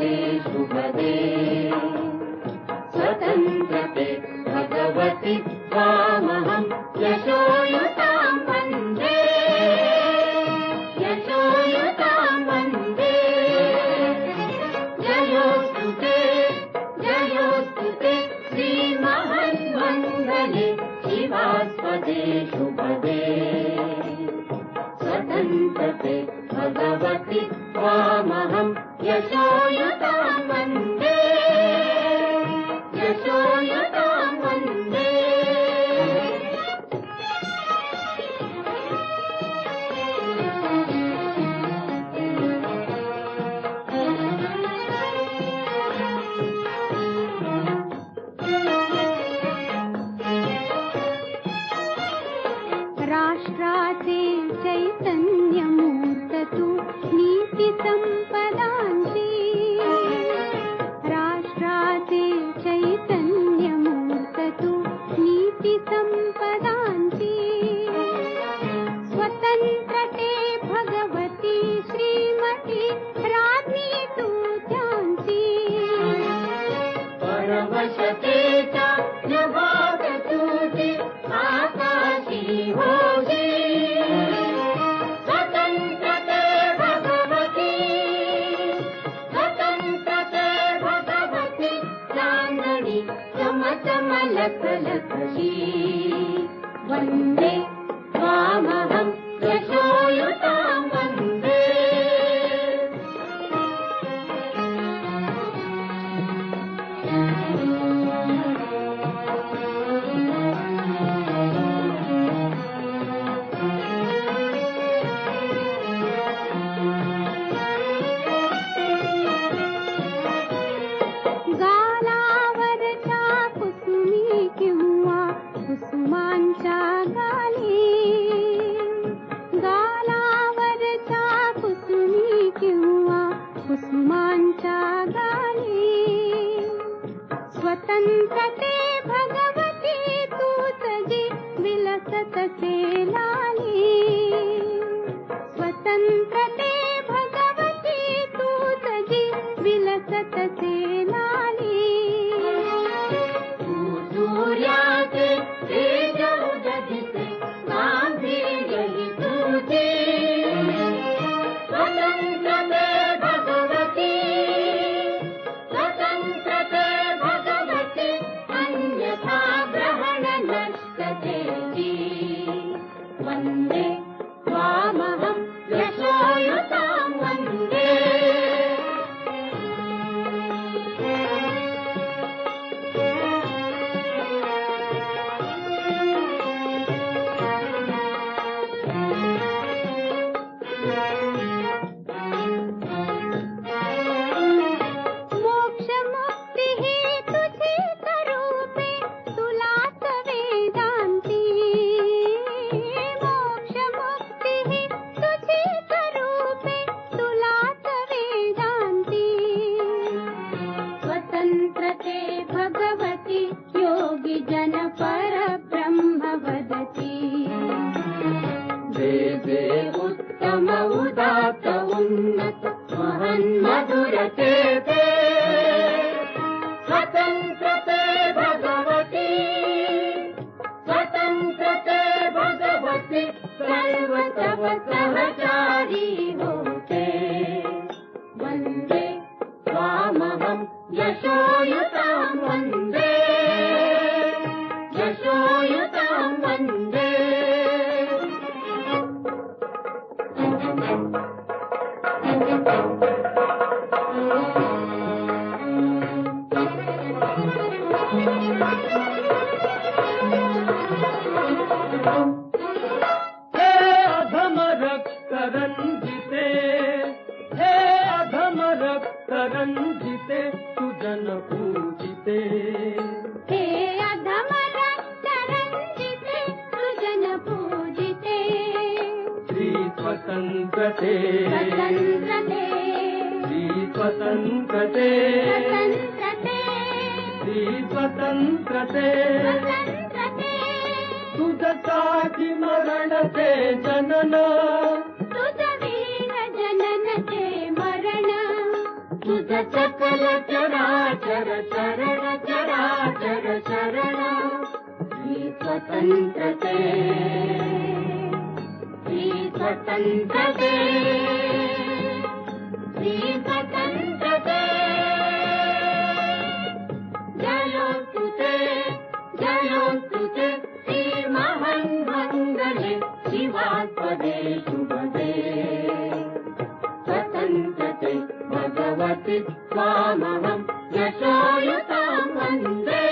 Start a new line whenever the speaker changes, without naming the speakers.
शुभदे शुभदे स्वतन्त्रते भगवति त्वामहं यशोयुतां वन्दे यशोयुतां वन्दे जयोस्तु ते श्रीमहन्मङ्गले शिवास्पदे शुभदे स्वतन्त्रते भगवति त्वामहं यशोयुतां वन्दे यशोयुतां वन्दे
राष्ट्राचे चैतन्यमूर्ततु नीतिसम्पदांसि राष्ट्राचे चैतन्यमूर्ततु नीतिसम्पदांसि स्वतन्त्रते भगवती श्रीमती राज्ञी तुझ्यांसि
परवशते च नभात तुझे आकाशी होशी स्वतन्त्रते भगवती चांदनी चमचमलकलकशी वन्दे त्वामहं यशोयुतां वन्दे
गालावरच्या कुसुमी किंवा कुसुमांच्या गाली गालावरच्या कुसुमी किंवा कुसुमांच्या गाली स्वतंत्रते भगवती तूच जी विलसतसे लाली स्वतंत्रते भगवती तूच जी विलसतसे लाली
सूर्याचे तेज उदगिसे गांभीर्यहि तुझे स्वतन्त्रते भगवती अन्यथा ग्रहण नष्टते वन्दे त्वामहं यशोयुतां वन्दे
मोक्षमुक्तिः तुझी स्वरूपे तुलाच वेदान्ती मोक्षमुक्तिः तुझी स्वरूपे तुलाच वेदान्ती स्वतन्त्रते भगवती योगी जन परब्रह्म वदति
वेदे उत्तम उदात्त उन्नत महन्मधुरते स्वतन्त्रते भगवती सर्व तव सहचारी होते वन्दे त्वामहं यशोयुतां वन्दे यशोयुतां वन्दे हे अधम रक्तरञ्जिते सुजन पूजिते
हे अधम रक्तरञ्जिते सुजन पूजिते
श्री स्वतन्त्रते श्री स्वतन्त्रते श्री स्वतन्त्रते तुझसाठी मरणते जनन
तुझ वीर जननते मरण
सुध सकल चराचर शरण चराचर शरण श्री स्वतंत्रते श्री स्वतंत्रते श्री स्वतंत्रते जयोस्तुते जयोस्तुते श्री महन्मङ्गले शिवात्मदे शुभदे स्वतन्त्रते भगवति स्वामहं यशोयुतां वन्दे